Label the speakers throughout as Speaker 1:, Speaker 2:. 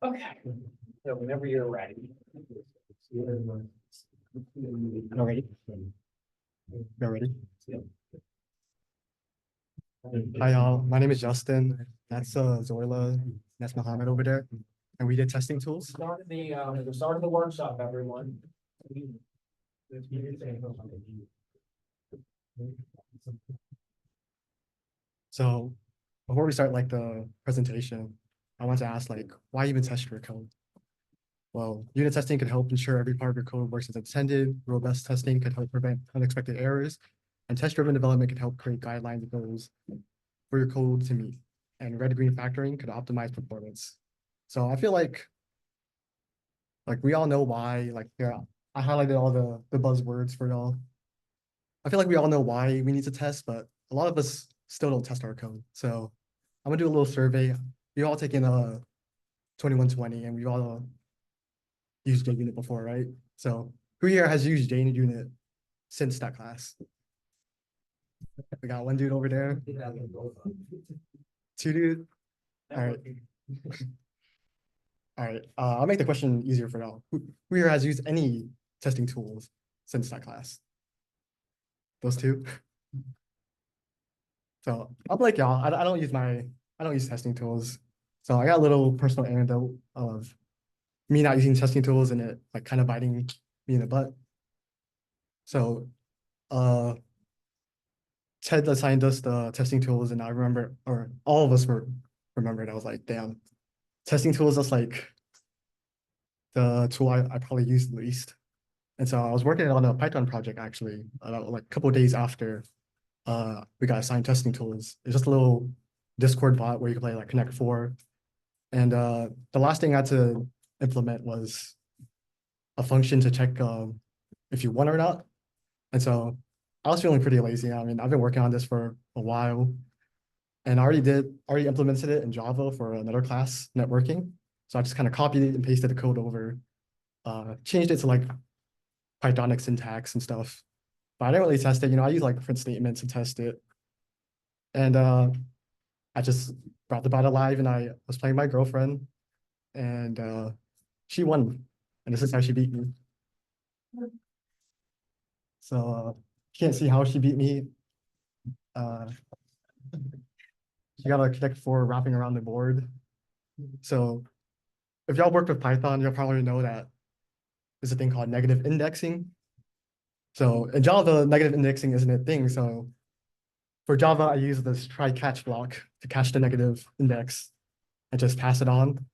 Speaker 1: Okay, so whenever you're ready.
Speaker 2: Already? You're ready? Hi, y'all. My name is Justin. That's Zoila. That's Mohammed over there. And we did testing tools.
Speaker 1: The start of the workshop, everyone.
Speaker 2: So before we start like the presentation, I want to ask like, why even test your code? Well, unit testing could help ensure every part of your code works as intended. Robust testing could help prevent unexpected errors. And test-driven development could help create guidelines and goals for your code to meet. And red-green factoring could optimize performance. So I feel like we all know why, like, yeah, I highlighted all the buzzwords for y'all. I feel like we all know why we need to test, but a lot of us still don't test our code. So I'm gonna do a little survey. You all taken 2120 and we all used JUnit before, right? So who here has used JUnit since that class? We got one dude over there. Two dude. All right. All right. I'll make the question easier for y'all. Who here has used any testing tools since that class? Those two. So I'm like y'all. I don't use testing tools. So I got a little personal anecdote of me not using testing tools and it like kind of biting me in the butt. So Ted assigned us the testing tools, and I remember, or all of us remembered. I was like, damn, testing tools, that's like the tool I probably use the least. And so I was working on a Python project actually, like a couple of days after we got assigned testing tools. It's just a little Discord bot where you can play like Connect 4. And the last thing I had to implement was a function to check if you won or not. And so I was feeling pretty lazy. I mean, I've been working on this for a while, and I already implemented it in Java for another class, networking. So I just kind of copied it and pasted the code over, changed it to like Pythonic syntax and stuff. But I didn't really test it. I use like print statements to test it. And I just brought the bot alive, and I was playing my girlfriend, and she won. And this is how she beat me. So you can't see how she beat me. She got a Connect 4 wrapping around the board. So if y'all worked with Python, you'll probably know that there's a thing called negative indexing. So in Java, negative indexing isn't a thing. So for Java, I use this try catch block to catch the negative index and just pass it on.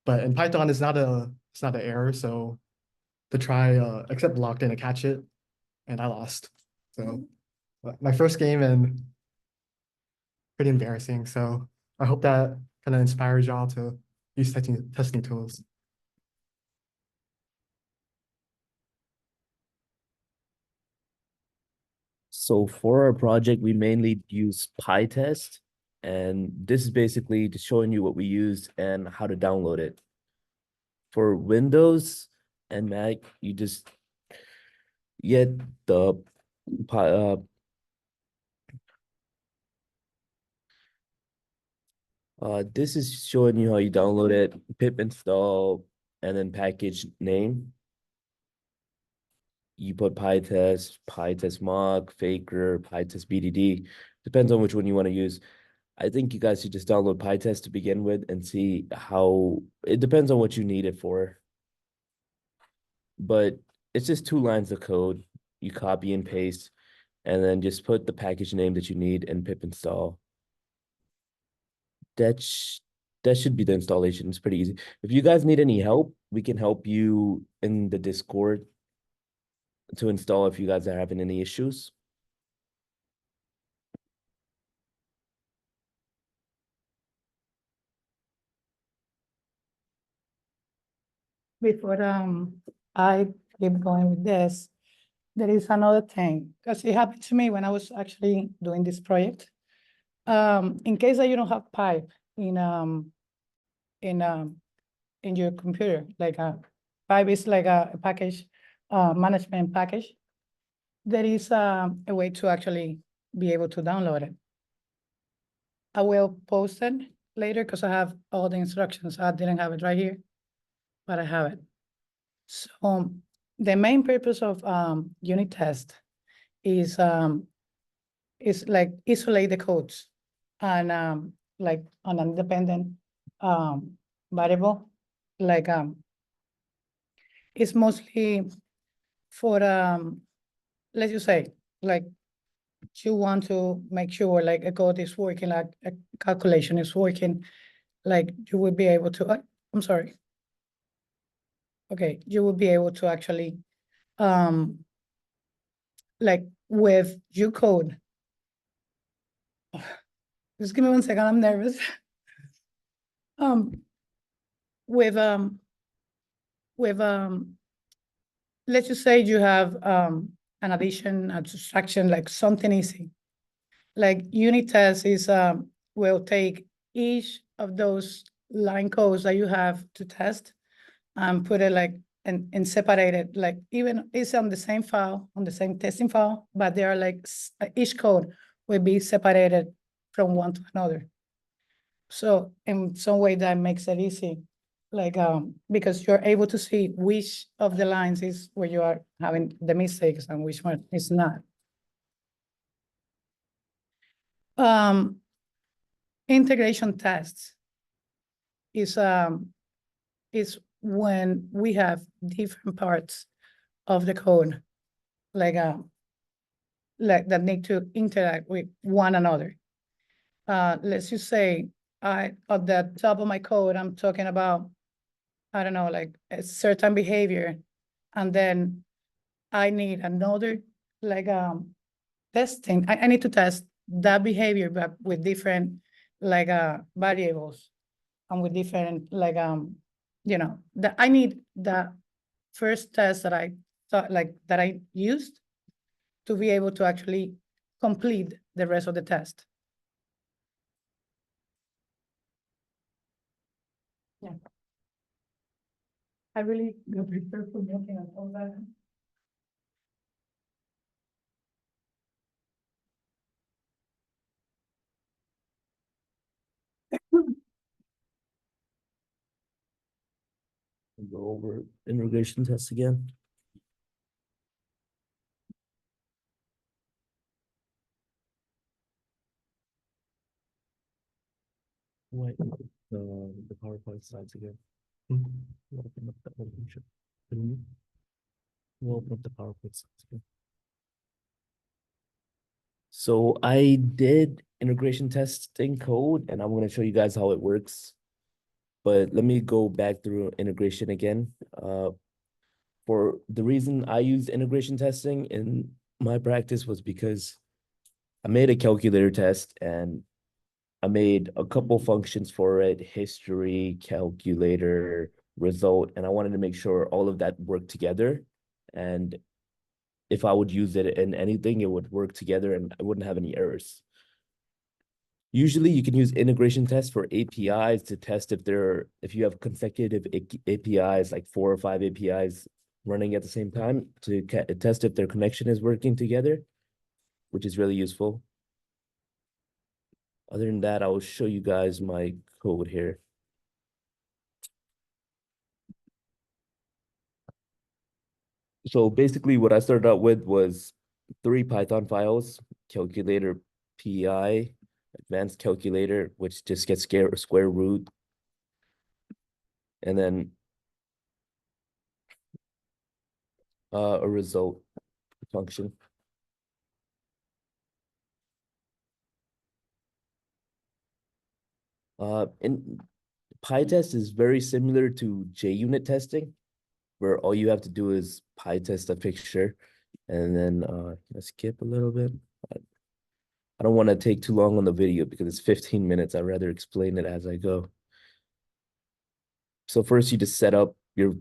Speaker 2: But in Python, it's not an error. So the try except block didn't catch it, and I lost. So my first game, and pretty embarrassing. So I hope that kind of inspires y'all to use testing tools.
Speaker 3: So for our project, we mainly use PyTest, and this is basically just showing you what we use and how to download it. For Windows and Mac, you just get the this is showing you how you download it, pip install, and then package name. You put pytest, pytest-mock, faker, pytest-bdd. Depends on which one you want to use. I think you guys should just download pytest to begin with and see how it depends on what you need it for. But it's just 2 lines of code. You copy and paste, and then just put the package name that you need and pip install. That should be the installation. It's pretty easy. If you guys need any help, we can help you in the Discord to install if you guys are having any issues.
Speaker 4: Before I keep going with this, there is another thing, because it happened to me when I was actually doing this project. In case that you don't have pipe in your computer, like pipe is like a package, management package. There is a way to actually be able to download it. I will post it later because I have all the instructions. I didn't have it right here. but I have it. So the main purpose of unit test is like isolate the codes and like an independent variable, like it's mostly for let's just say, like you want to make sure like a code is working, like a calculation is working, like you would be able to, I'm sorry. Okay, you would be able to actually, like with your code. Just give me 1 second, I'm nervous. With let's just say you have an addition, a subtraction, like something easy. Like unit test is will take each of those line codes that you have to test and put it like and separate it, like even it's on the same file, on the same testing file, but they are like each code will be separated from one to another. So in some way that makes it easy, like because you're able to see which of the lines is where you are having the mistakes and which one is not. Integration tests is when we have different parts of the code, like that need to interact with one another. Let's just say at the top of my code, I'm talking about, I don't know, like a certain behavior, and then I need another like testing. I need to test that behavior, but with different like variables and with different like you know, that I need the first test that I thought like that I used to be able to actually complete the rest of the test. Yeah. I really got prepared for looking at all that.
Speaker 3: Go over integration tests again. Wait, the PowerPoint slides again. We'll open up that one picture. We'll open up the PowerPoint slides again. So I did integration testing code, and I'm going to show you guys how it works. But let me go back through integration again. For the reason I used integration testing in my practice was because I made a calculator test and I made a couple functions for it, history, calculator, result, and I wanted to make sure all of that worked together. And if I would use it in anything, it would work together and I wouldn't have any errors. Usually you can use integration tests for APIs to test if you have consecutive APIs, like 4 or 5 APIs running at the same time to test if their connection is working together, which is really useful. Other than that, I will show you guys my code here. So basically what I started out with was 3 Python files, calculator PI, advanced calculator, which just gets square root. And then a result function. In PyTest is very similar to JUnit testing, where all you have to do is PyTest a picture, and then let's skip a little bit. I don't want to take too long on the video because it's 15 minutes. I'd rather explain it as I go. So first you just set up your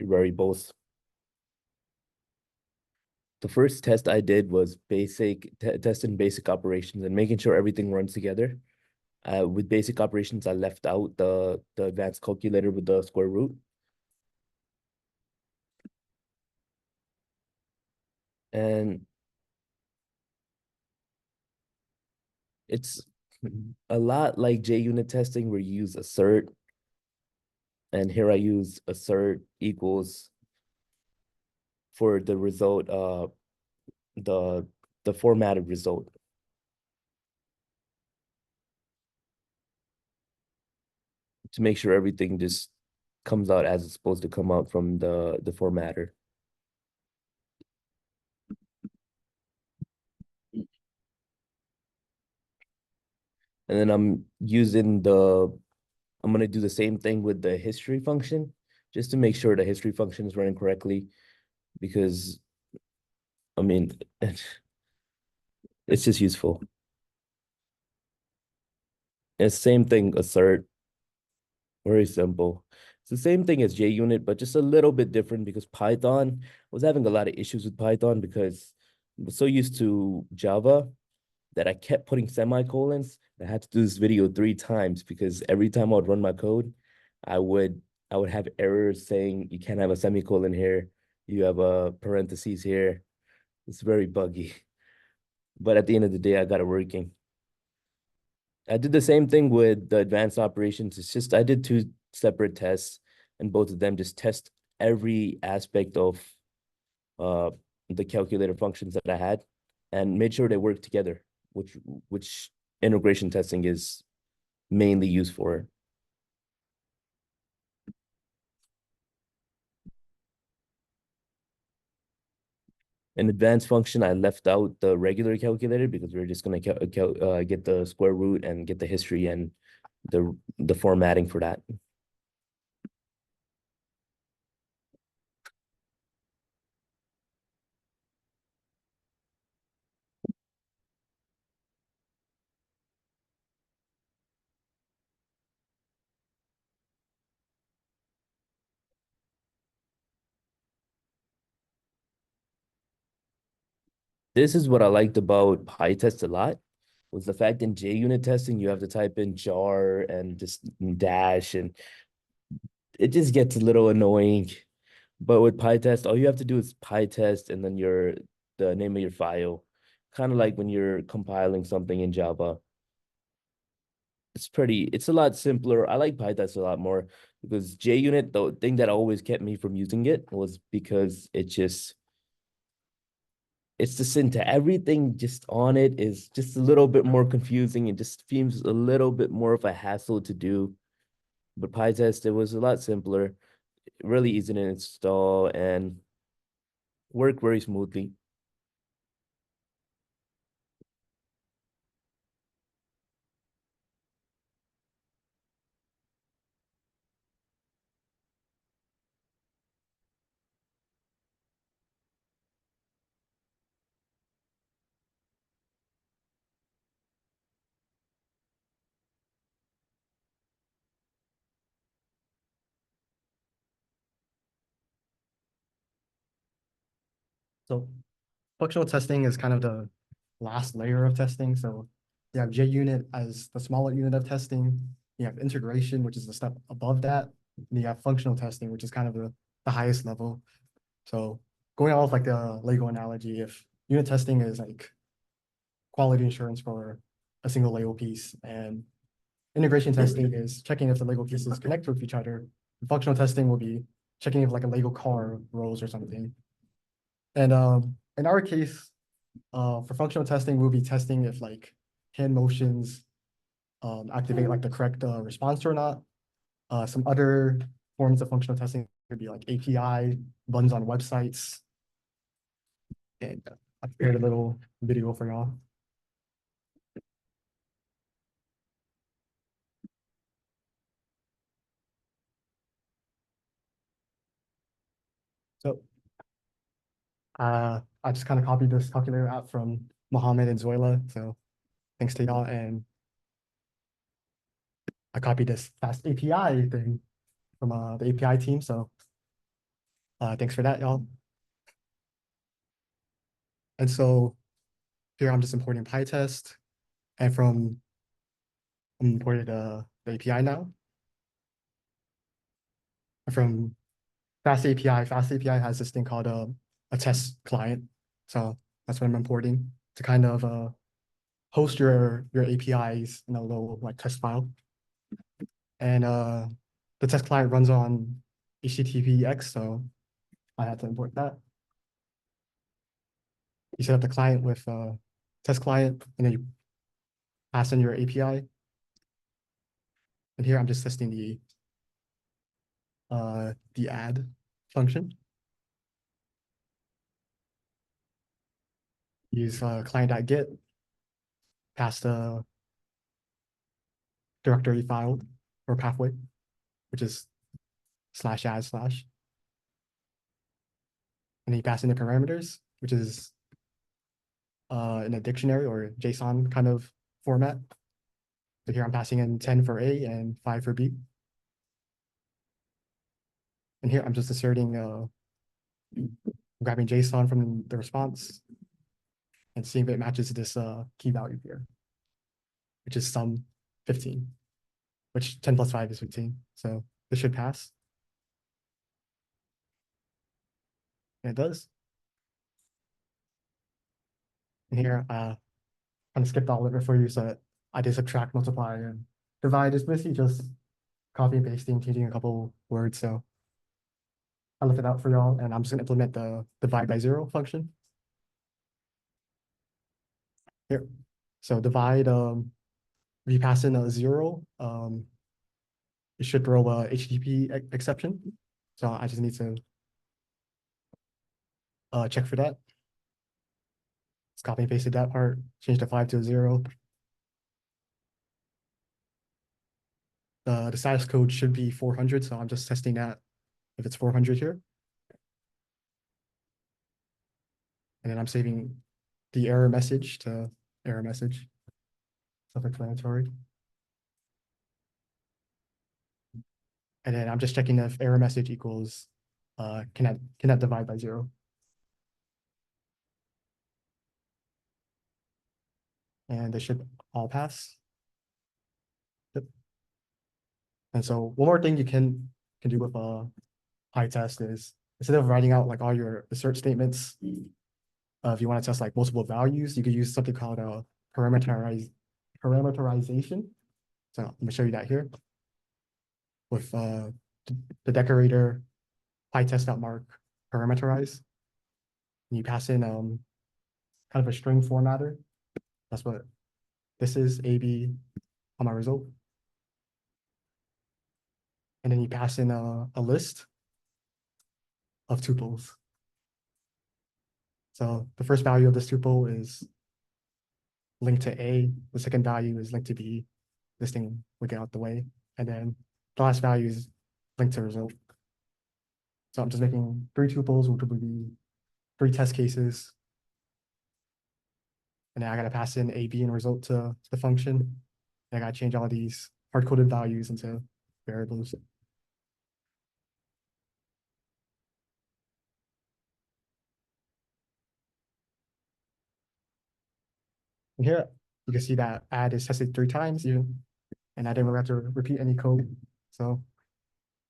Speaker 3: variables. The first test I did was testing basic operations and making sure everything runs together. With basic operations, I left out the advanced calculator with the square root. And it's a lot like JUnit testing where you use assert And here I use assert equals for the result, the formatted result. To make sure everything just comes out as it's supposed to come out from the formatter. And then I'm gonna do the same thing with the history function, just to make sure the history function is running correctly, because I mean, it's just useful. And same thing, assert, very simple. It's the same thing as JUnit, but just a little bit different because Python was having a lot of issues with Python because I was so used to Java that I kept putting semicolons. I had to do this video 3 times because every time I would run my code, I would have errors saying you can't have a semicolon here, you have a parentheses here. It's very buggy. But at the end of the day, I got it working. I did the same thing with the advanced operations. It's just I did 2 separate tests, and both of them just test every aspect of the calculator functions that I had and made sure they work together, which integration testing is mainly used for. In advanced function, I left out the regular calculator because we're just going to get the square root and get the history and the formatting for that. This is what I liked about PyTest a lot, was the fact in JUnit testing, you have to type in jar and just dash, and it just gets a little annoying. But with PyTest, all you have to do is PyTest and then the name of your file. Kind of like when you're compiling something in Java. It's a lot simpler. I like PyTest a lot more because JUnit, the thing that always kept me from using it was because it's the syntax. Everything just on it is just a little bit more confusing and just seems a little bit more of a hassle to do. But PyTest, it was a lot simpler, really easy to install and work very smoothly.
Speaker 2: So functional testing is kind of the last layer of testing. So you have JUnit as the smaller unit of testing. You have integration, which is the step above that. And you have functional testing, which is kind of the highest level. So going off like the Lego analogy, if unit testing is like quality assurance for a single Lego piece, and integration testing is checking if the Lego pieces connect with each other. Functional testing will be checking if like a Lego car rolls or something. And in our case, for functional testing, we'll be testing if like hand motions activate like the correct response or not. Some other forms of functional testing could be like API, buttons on websites. And I prepared a little video for y'all. So I just kind of copied this calculator app from Mohammed and Zoila. So thanks to y'all. And I copied this fast API thing from the API team. So thanks for that, y'all. And so here I'm just importing PyTest, and I'm imported the API now. And from Fast API has this thing called a test client. So that's what I'm importing to kind of host your APIs in a little like test file. And the the test client runs on HTTPX, so I had to import that. You set up the client with test client, and then you pass in your API. And here I'm just testing the add function. Use client.get, pass the directory file or pathway, which is /add/. And then you pass in the parameters, which is in a dictionary or JSON kind of format. So here I'm passing in 10 for A and 5 for B. And here I'm just inserting, grabbing JSON from the response and seeing if it matches this key value here, which is sum 15, which 10 plus 5 is 15. So this should pass. And it does. And here, kind of skipped all of it for you, so I did subtract, multiply, and divide. Is basically just copy and pasting, changing a couple words. So I left it out for y'all, and I'm just gonna implement the divide by 0 function. Here, so divide, if you pass in a 0, it should throw a HTTP exception. So I just need to check for that. Just copy and pasted that part, change the 5 to a 0. The status code should be 400, so I'm just testing that if it's 400 here. And then I'm saving the error message to error message. Self-explanatory. And then I'm just checking if error message equals cannot divide by 0. And they should all pass. Yep. And so one more thing you can do with pytest is instead of writing out like all your assert statements, if you want to test like multiple values, you could use something called a parameterization. So I'm gonna show you that here with the decorator pytest.mark parameterize. And you pass in kind of a string formatter. That's what this is, AB on my result. And then you pass in a list of tuples. So the first value of this tuple is linked to A, the second value is linked to B. This thing will get out the way. And then the last value is linked to result. So I'm just making 3 tuples, which will be 3 test cases. And then I gotta pass in A, B, and result to the function. And I gotta change all these hard-coded values into variables. And here you can see that add is tested 3 times even, and I didn't really have to repeat any code. So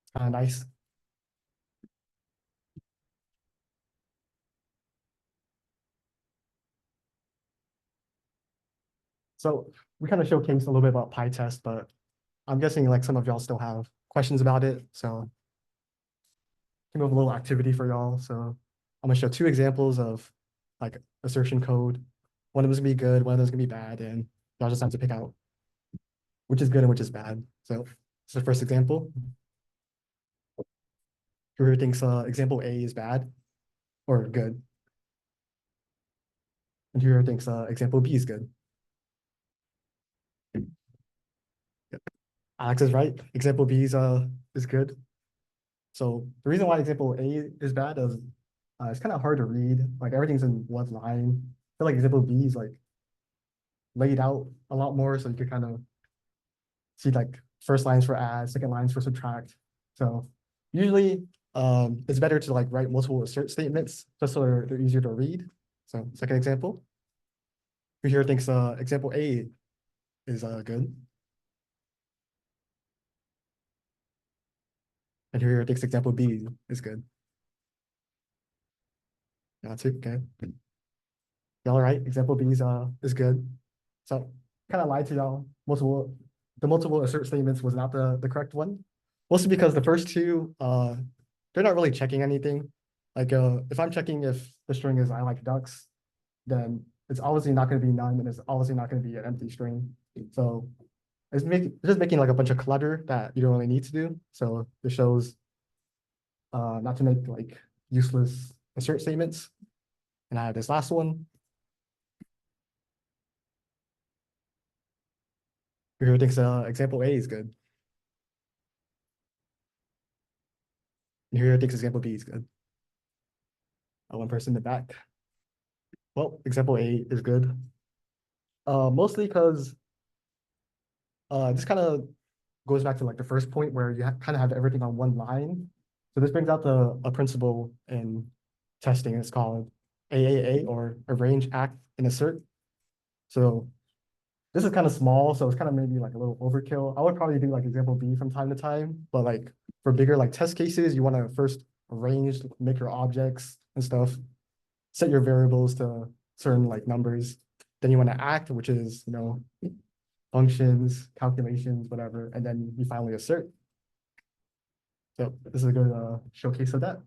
Speaker 2: it's kind of nice. So we kind of showcased a little bit about pytest, but I'm guessing like some of y'all still have questions about it. So came up with a little activity for y'all. So I'm gonna show 2 examples of like assertion code. One of them is gonna be good, one of them is gonna be bad, and y'all just have to pick out which is good and which is bad. So it's the first example. Whoever thinks example A is bad or good. And whoever thinks example B is good. Yep. Alex is right. Example B is good. So the reason why example A is bad is it's kind of hard to read. Like everything's in one line. I feel like example B is like laid out a lot more, so you could kind of see like first lines for add, second lines for subtract. So usually it's better to like write multiple assert statements just so they're easier to read. So second example. Who here thinks example A is good? And who here thinks example B is good? That's it, okay. Y'all right, example B is good. So kind of lied to y'all. The multiple assert statements was not the correct one. Mostly because the first two, they're not really checking anything. Like, if I'm checking if the string is I like ducks, then it's obviously not gonna be none, and it's obviously not gonna be an empty string. So it's just making like a bunch of clutter that you don't really need to do. So it shows not to make like useless assert statements. And I have this last one. Who thinks example A is good? And who thinks example B is good? One person in the back. Well, example A is good. Mostly because this kind of goes back to like the first point where you kind of have everything on one line. So this brings out a principle in testing. It's called AAA, or arrange, act, and assert. So this is kind of small, so it's kind of maybe like a little overkill. I would probably do like example B from time to time, but like for bigger like test cases, you want to first arrange, make your objects and stuff, set your variables to certain like numbers. Then you want to act, which is, you know, functions, calculations, whatever, and then you finally assert. So this is a good showcase of that.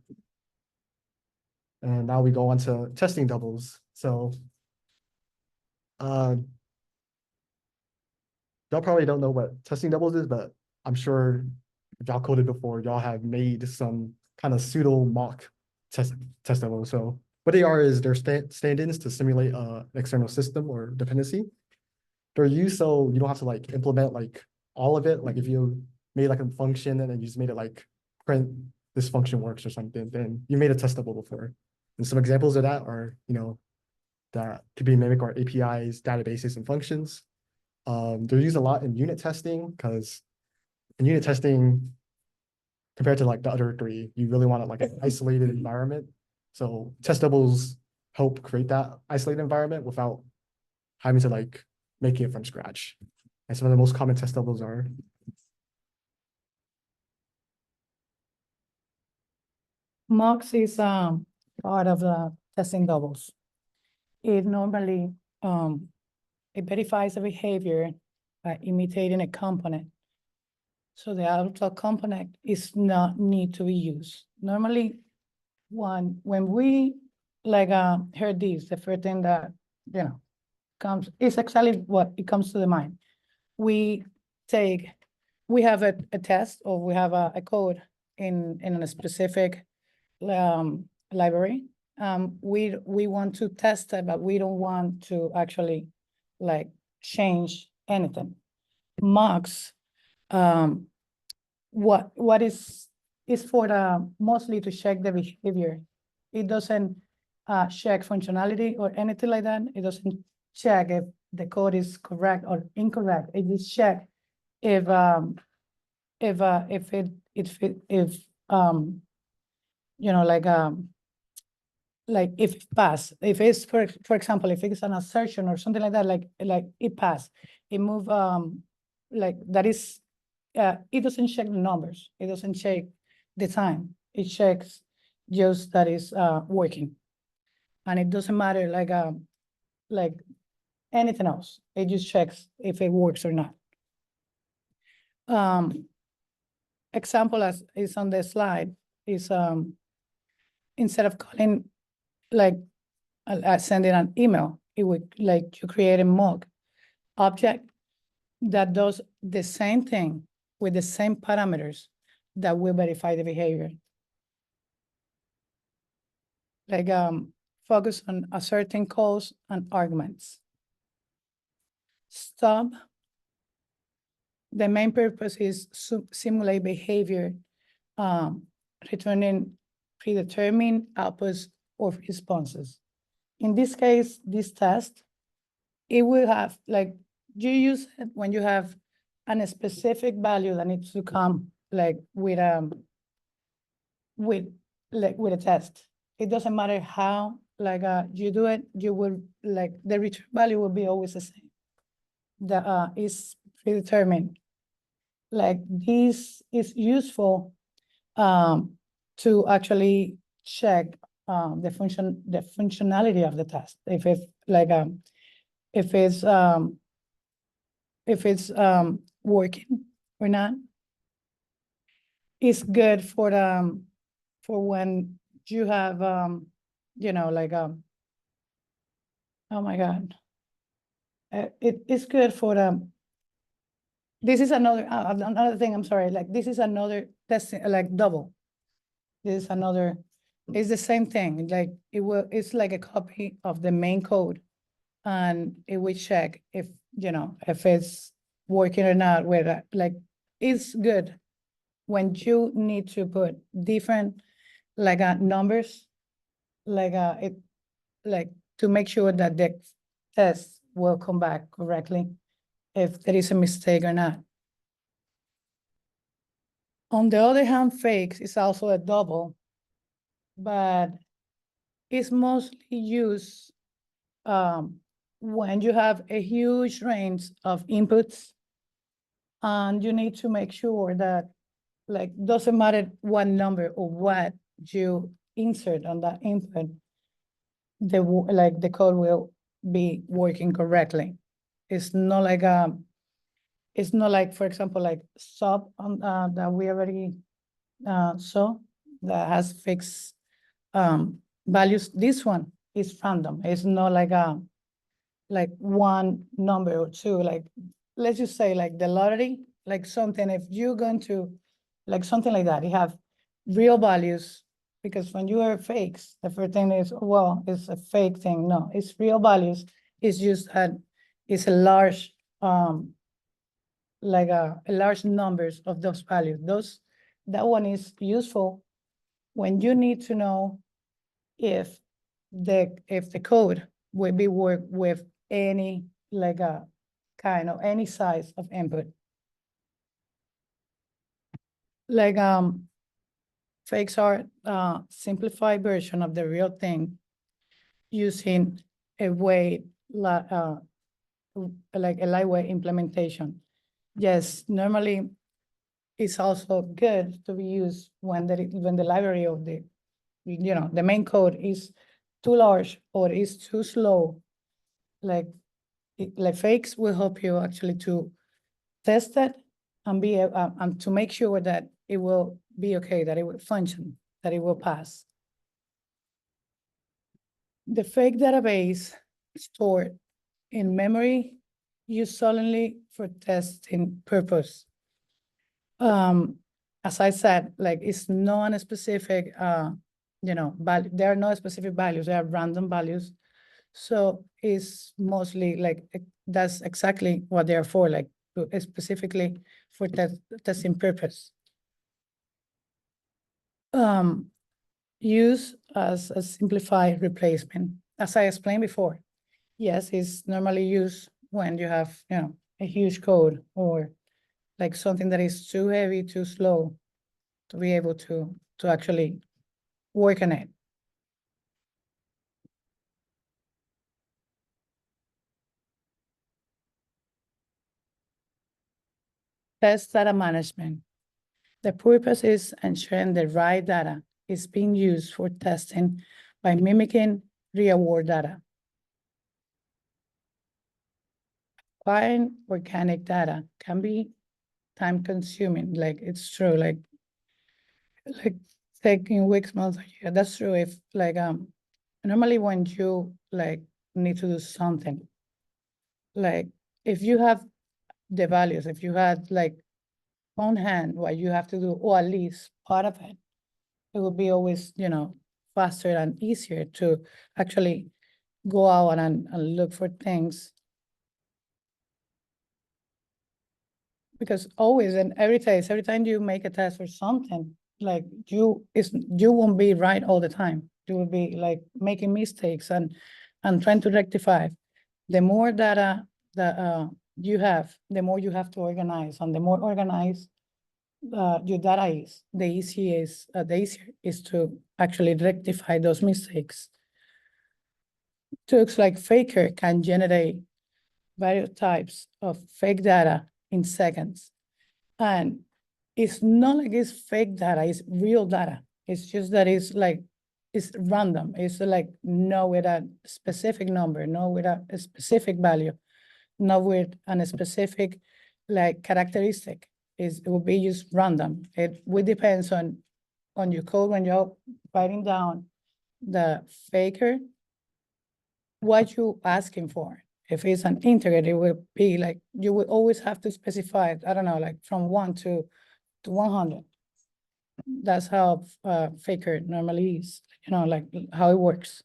Speaker 2: And now we go on to testing doubles. So y'all probably don't know what testing doubles is, but I'm sure if y'all coded before, y'all have made some kind of pseudo mock test doubles. So what they are is they're stand-ins to simulate an external system or dependency. They're used so you don't have to like implement like all of it. Like if you made like a function and then you just made it like print this function works or something, then you made a test double before. And some examples of that are, you know, that could be mimic our APIs, databases, and functions. They're used a lot in unit testing because in unit testing, compared to like the other three, you really want like an isolated environment. So test doubles help create that isolated environment without having to like make it from scratch. And some of the most common test doubles are
Speaker 4: Mocks is part of the testing doubles. It normally it verifies the behavior by imitating a component. So the actual component is not need to be used. Normally, when we like heard this, the first thing that comes is actually what it comes to the mind. We have a test, or we have a code in a specific library. We want to test it, but we don't want to actually like change anything. Mocks, what is for the mostly to check the behavior. It doesn't check functionality or anything like that. It doesn't check if the code is correct or incorrect. It just check if if it pass, if it's for example, if it's an assertion or something like that, like it pass, it move like that is it doesn't check the numbers, it doesn't check the time, it checks just that is working, and it doesn't matter like anything else. It just checks if it works or not. Example as is on the slide is instead of calling like sending an email, it would like you create a mock object that does the same thing with the same parameters that will verify the behavior. Like focus on asserting calls and arguments. Stop. The main purpose is simulate behavior, returning predetermined outputs or responses. In this case, this test, it will have like you use it when you have a specific value that needs to come like with a test. It doesn't matter how you do it, you will like the return value will be always the same. That is predetermined. Like this is useful to actually check the functionality of the test. If it's like if it's working or not. It's good for when you have, you know, like, oh my God. It's good for this is another thing, I'm sorry, like, this is another testing, like double. This is another, it's the same thing, like, it's like a copy of the main code. And it will check if, you know, if it's working or not, where, like, it's good when you need to put different, like, numbers, like, like, to make sure that the test will come back correctly, if there is a mistake or not. On the other hand, fakes is also a double, but it's mostly used when you have a huge range of inputs, and you need to make sure that, like, doesn't matter what number or what you insert on that input, the code will be working correctly. It's not like, for example, like sub on that we already saw, that has fixed values. This one is random. It's not like one number or two, like, let's just say like the lottery, like something, if you're going to, like something like that, you have real values, because when you are fakes, the first thing is, well, it's a fake thing. No, it's real values. It's just that it's a large, like a large numbers of those values. That one is useful when you need to know if the code will be work with any, like a kind of any size of input. Like, fakes are simplified version of the real thing using a way, like a lightweight implementation. Yes, normally it's also good to be used when the library of the, you know, the main code is too large or is too slow. Like, fakes will help you actually to test it and and to make sure that it will be okay, that it will function, that it will pass. The fake database stored in memory used solely for testing purpose. As I said, like, it's non-specific, you know, there are no specific values, they are random values. So it's mostly like, that's exactly what they're for, like, specifically for testing purpose. Use as a simplified replacement, as I explained before. Yes, it's normally used when you have, you know, a huge code, or like something that is too heavy, too slow to be able to actually work on it. Test data management. The purpose is ensuring the right data is being used for testing by mimicking real-world data. Acquiring organic data can be time-consuming, like, it's true, like taking weeks, months, a year. That's true. If, like, normally when you, like, need to do something, like, if you have the values, if you had, like, on hand what you have to do, or at least part of it, it would be always, you know, faster and easier to actually go out and look for things. Because always, and every time you make a test for something, like, you won't be right all the time. You will be like making mistakes and trying to rectify. The more data that you have, the more you have to organize, and the more organized your data is, the easier is to actually rectify those mistakes. Tools like Faker can generate various types of fake data in seconds. And it's not like it's fake data, it's real data. It's just that it's like, it's random. It's like, not with a specific number, not with a specific value, not with a specific, like, characteristic. it will be just random. It will depends on your code when you're writing down the faker, what you asking for. If it's an integer, it will be like, you will always have to specify it, I don't know, like from 1 to 100. That's how faker normally is, like how it works.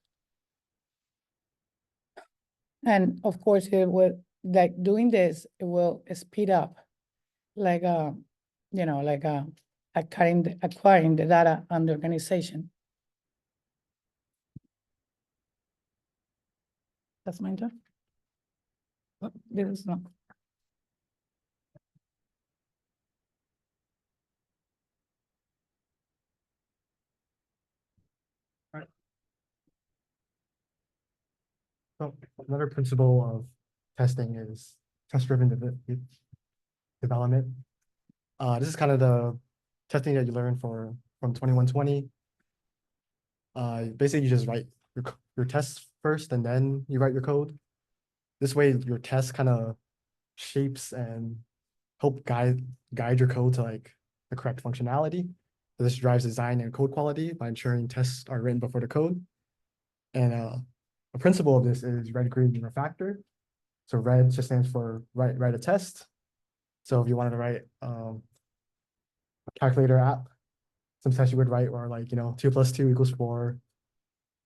Speaker 4: And of course, it will, like doing this, it will speed up, like acquiring the data and the organization. That's my turn. Oh, this is not.
Speaker 2: So another principle of testing is test-driven development. This is kind of the testing that you learn from 2120. Basically, you just write your tests first, and then you write your code. This way, your test kind of shapes and help guide your code to like the correct functionality. So this drives design and code quality by ensuring tests are written before the code. And a principle of this is red, green, refactor. So red just stands for write a test. So if you wanted to write a calculator app, some tests you would write or like, 2 + 2 = 4.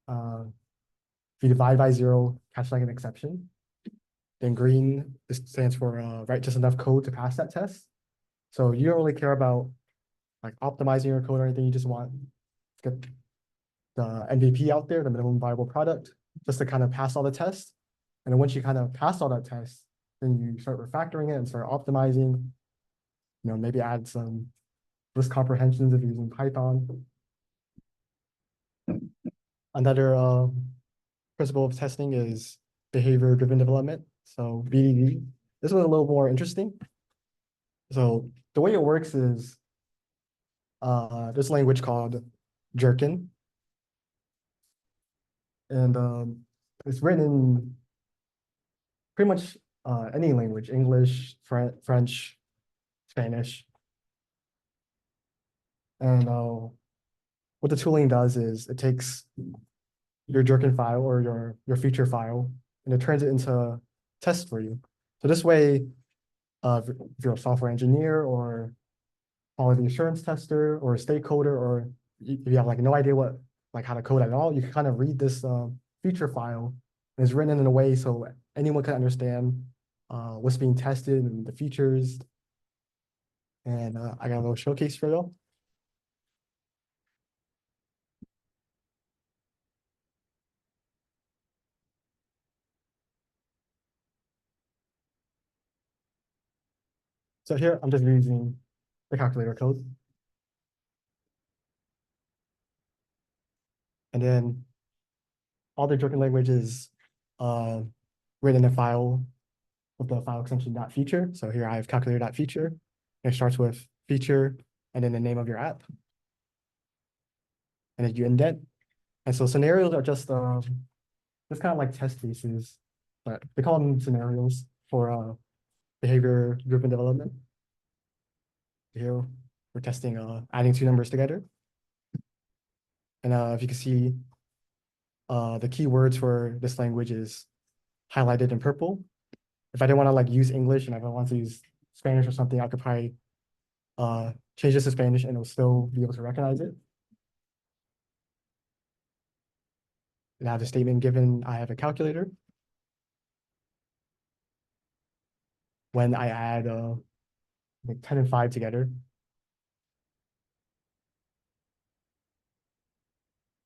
Speaker 2: If you divide by 0, catch like an exception. Then green, this stands for write just enough code to pass that test. So you don't really care about like optimizing your code or anything. You just want to get the MVP out there, the minimum viable product, just to kind of pass all the tests. And then once you kind of pass all that tests, then you start refactoring it and start optimizing, maybe add some list comprehensions if you're using Python. Another principle of testing is behavior-driven development. So BDD, this was a little more interesting. So the way it works is this language called Jerkin. And it's written in pretty much any language, English, French, Spanish. And what the tooling does is it takes your Jerkin file or your feature file, and it turns it into tests for you. So this way, if you're a software engineer or quality assurance tester or a stakeholder, or if you have like no idea how to code at all, you can kind of read this feature file, and it's written in a way so anyone can understand what's being tested and the features. And I got a little showcase for y'all. So here I'm just using the calculator code. And then all the Jerkin language is written in a file with the file extension .feature. So here I have calculator.feature. It starts with feature and then the name of your app. And then you indent. And so scenarios are just kind of like test cases, but they call them scenarios for behavior-driven development. Here we're testing adding 2 numbers together. And if you can see, the keywords for this language is highlighted in purple. If I didn't want to like use English and if I want to use Spanish or something, I could probably change this to Spanish and it'll still be able to recognize it. And I have a statement given I have a calculator. When I add like 10 and 5 together,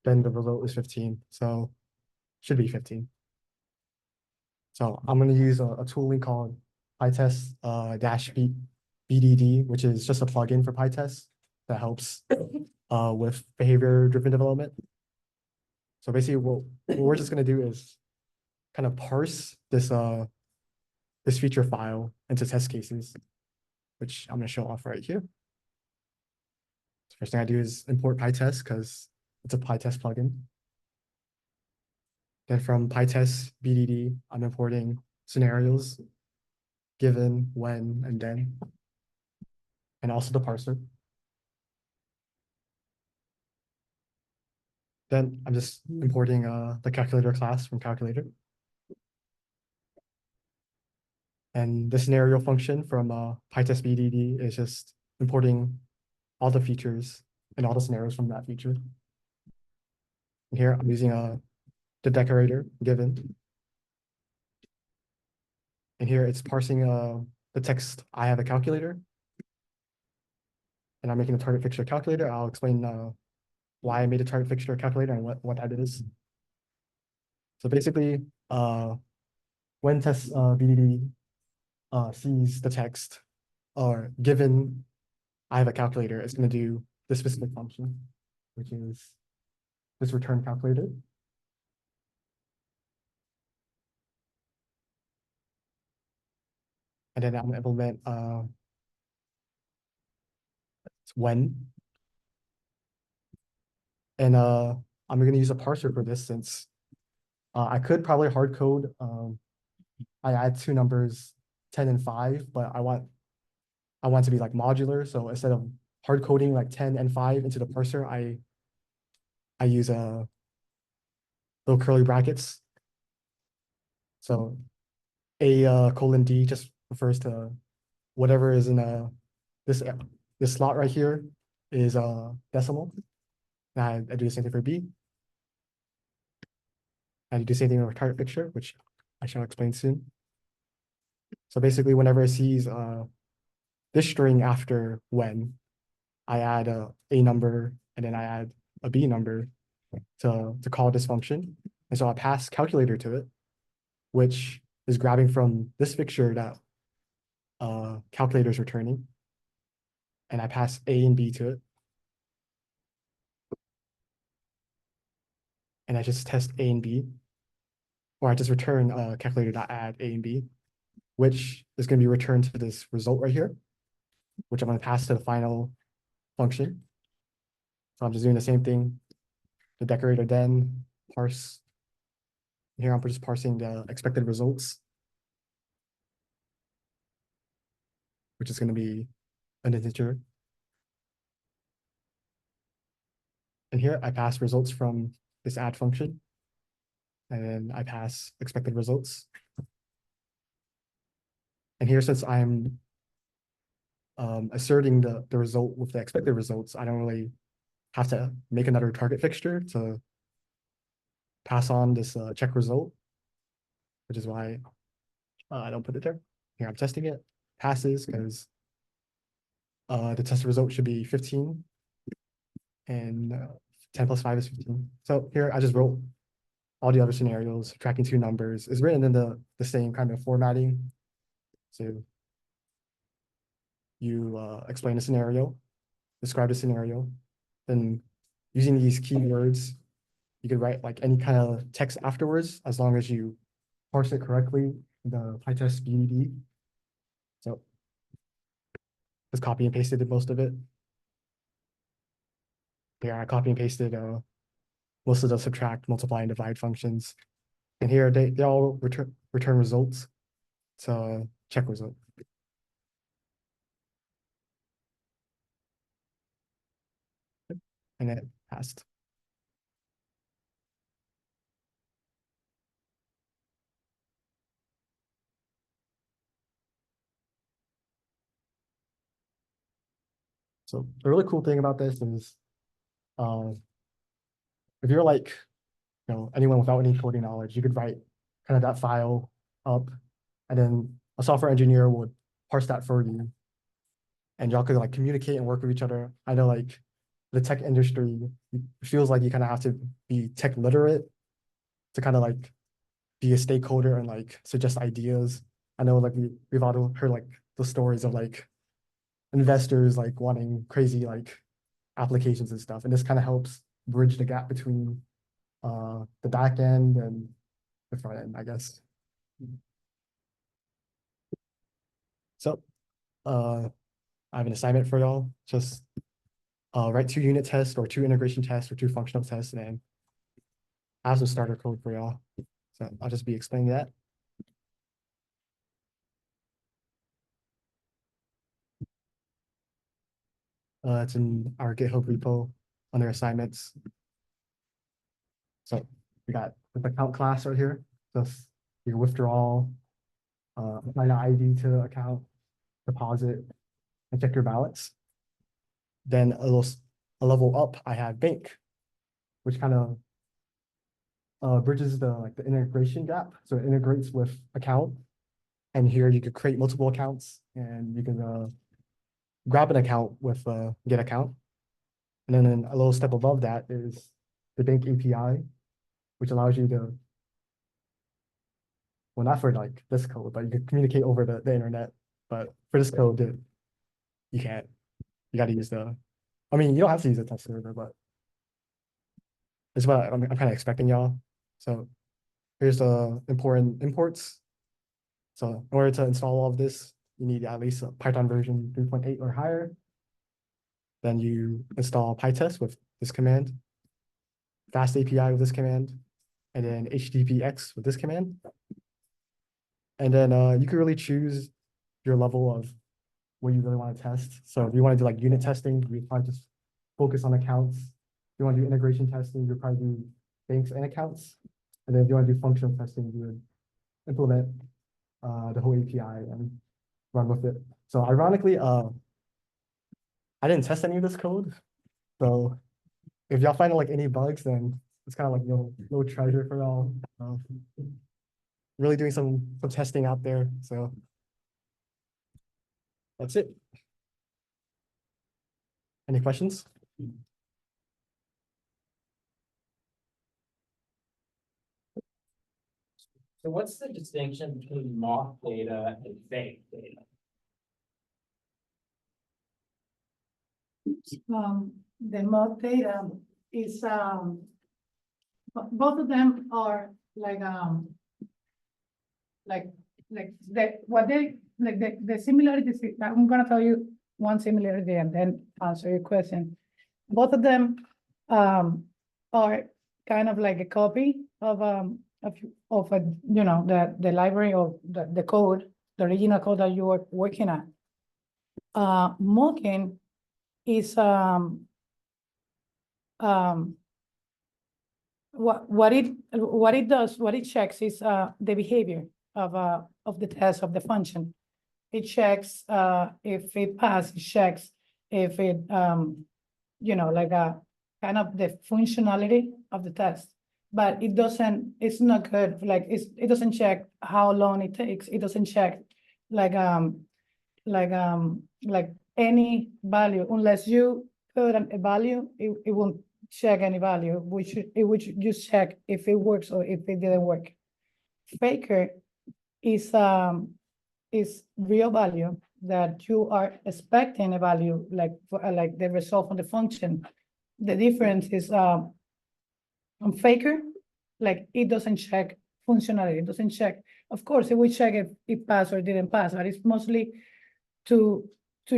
Speaker 2: then the result is 15. So should be 15. So I'm going to use a tooling called pytest-bdd, which is just a plugin for PyTest that helps with behavior-driven development. So basically, what we're just going to do is kind of parse this this feature file into test cases, which I'm going to show off right here. So first thing I do is import PyTest because it's a PyTest plugin. Then from pytest-bdd, I'm importing scenarios, given, when, and then. and also the parser. Then I'm just importing the calculator class from calculator. And the scenario function from pytest-bdd is just importing all the features and all the scenarios from that feature. And here I'm using the decorator given. And here it's parsing the text. I have a calculator. And I'm making a target fixture calculator. I'll explain why I made a target fixture calculator and what that is. So basically, when test-bdd sees the text or given I have a calculator, it's going to do this specific function, which is this return calculator. And then I'm going to implement when. And I'm going to use a parser for this since I could probably hard code. I add two numbers, 10 and 5, but I want to be like modular. So instead of hard coding like 10 and 5 into the parser, I use little curly brackets. So A colon D just refers to whatever is in this slot right here is decimal. And I do the same thing for B. I do the same thing with target picture, which I shall explain soon. So basically, whenever it sees this string after when, I add a number and then I add a B number to call this function. And so I pass calculator to it, which is grabbing from this fixture that calculator is returning. And I pass A and B to it. And I just test A and B. Or I just return calculator.add A and B, which is going to be returned to this result right here, which I'm going to pass to the final function. So I'm just doing the same thing. The decorator then parse. Here I'm just parsing the expected results, which is going to be an integer. And here I pass results from this add function. And then I pass expected results. And here, since I'm asserting the result with the expected results, I don't really have to make another target fixture to pass on this check result, which is why I don't put it there. Here I'm testing it, passes because the test result should be 15 and 10 plus 5 is 15. So here I just wrote all the other scenarios, tracking two numbers. It's written in the same kind of formatting. So you explain the scenario, describe the scenario, then using these keywords, you could write like any kind of text afterwards, as long as you parse it correctly, the pytest-bdd. So just copy and pasted most of it. Here I copy and pasted most of the subtract, multiply, and divide functions. And here they all return results. So check result. And it passed. So the really cool thing about this is if you're like, anyone without any coding knowledge, you could write kind of that file up, and then a software engineer would parse that for you. And y'all could like communicate and work with each other. I know like the tech industry, it feels like you kind of have to be tech literate to kind of like be a stakeholder and like suggest ideas. I know like we've all heard like the stories of like investors like wanting crazy like applications and stuff. And this kind of helps bridge the gap between the back end and the front end, I guess. So I have an assignment for y'all. Just write 2 unit tests or 2 integration tests or 2 functional tests, and I have some starter code for y'all. So I'll just be explaining that. It's in our GitHub repo under assignments. So we got the account class right here. Just you withdraw, apply the ID to the account, deposit, and check your balance. Then a level up, I have bank, which kind of bridges the integration gap. So it integrates with account. And here you could create multiple accounts and you can grab an account with get account. And then a little step above that is the bank API, which allows you to, well, not for like this code, but you can communicate over the internet. But for this code, you can't. You got to use I mean, you don't have to use a test server, but it's what I'm kind of expecting y'all. So here's the important imports. So in order to install all of this, you need at least a Python version 3.8 or higher. Then you install pytest with this command, fast API with this command, and then HTTPX with this command. And then you can really choose your level of what you really want to test. So if you want to do like unit testing, we probably just focus on accounts. If you want to do integration testing, you probably do banks and accounts. And then if you want to do functional testing, you would implement the whole API and run with it. So ironically, I didn't test any of this code. So if y'all find like any bugs, then it's kind of like no treasure for y'all. Really doing some testing out there. So that's it. Any questions?
Speaker 1: So what's the distinction between mock data and fake data?
Speaker 4: The mock data is, both of them are like the similarities, I'm gonna tell you one similarity and then answer your question. Both of them are kind of like a copy of a, the library of the code, the original code that you are working on. Mocking is what it does, what it checks is the behavior of the test of the function. It checks if it passes, it checks if it like a kind of the functionality of the test, but it doesn't, it's not good, like it doesn't check how long it takes. It doesn't check like any value unless you put a value, it won't check any value, it would just check if it works or if it didn't work. Faker is real value that you are expecting a value like the result of the function. The difference is on Faker, like it doesn't check functionality, it doesn't check. Of course, it will check if it passed or didn't pass, but it's mostly to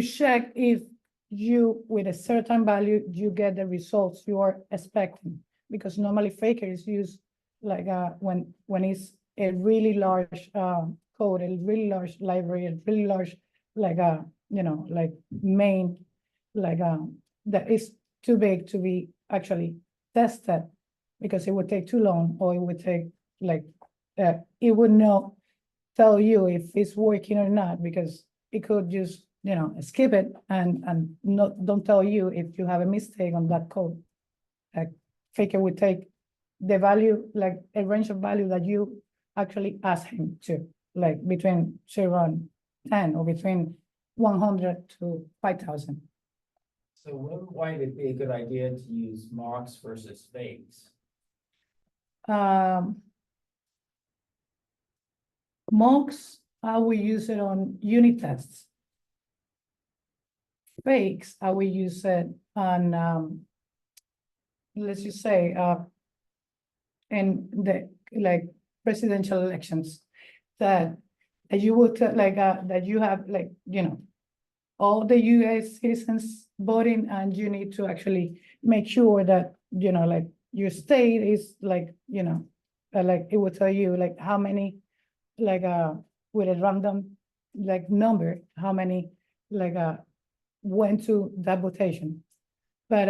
Speaker 4: check if you, with a certain value, you get the results you are expecting. Because normally Faker is used like when it's a really large code, a really large library, a really large like main that is too big to be actually tested, because it would take too long, or it would take it would not tell you if it's working or not, because it could just skip it and don't tell you if you have a mistake on that code. Like Faker would take the value, like a range of value that you actually ask him to, like between 0 and 10 or between 100 to 5,000.
Speaker 1: So when might it be a good idea to use mocks versus fakes?
Speaker 4: Mocks, I will use it on unit tests. Fakes, I will use it on, let's just say, in the presidential elections, that you would that you have all the US citizens voting, and you need to actually make sure that your state is it will tell you how many with a random number, how many went to that mutation. But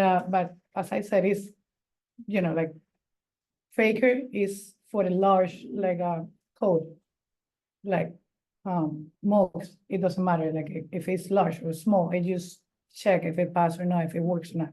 Speaker 4: as I said, it's, like Faker is for the large, like, code. Like, most, it doesn't matter, like, if it's large or small, I just check if it passes or not, if it works or not.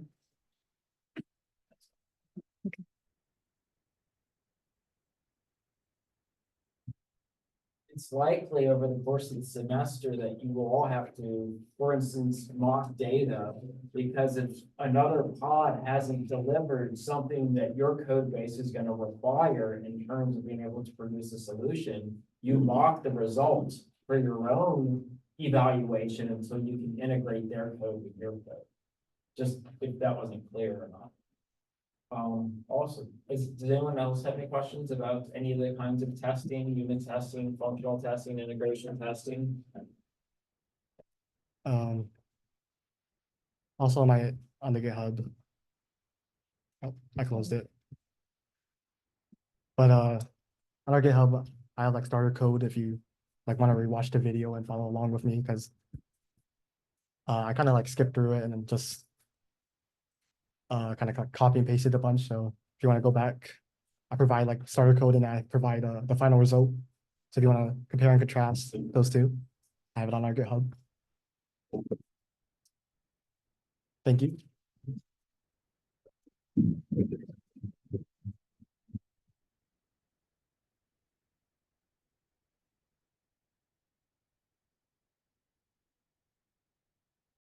Speaker 1: It's likely over the course of the semester that you will all have to, for instance, mock data. Because if another pod hasn't delivered something that your code base is going to require in terms of being able to produce a solution, you mock the results for your own evaluation until you can integrate their code with your code. Just if that wasn't clear or not. Awesome. Does anyone else have any questions about any of the kinds of testing, unit testing, functional testing, integration testing?
Speaker 2: Also on the GitHub. Oh, I closed it. But on our GitHub, I have like starter code if you like want to rewatch the video and follow along with me, because I kind of like skipped through it and then just kind of copy and pasted a bunch. So if you want to go back, I provide like starter code and I provide the final result. So if you want to compare and contrast those two, I have it on our GitHub. Thank you.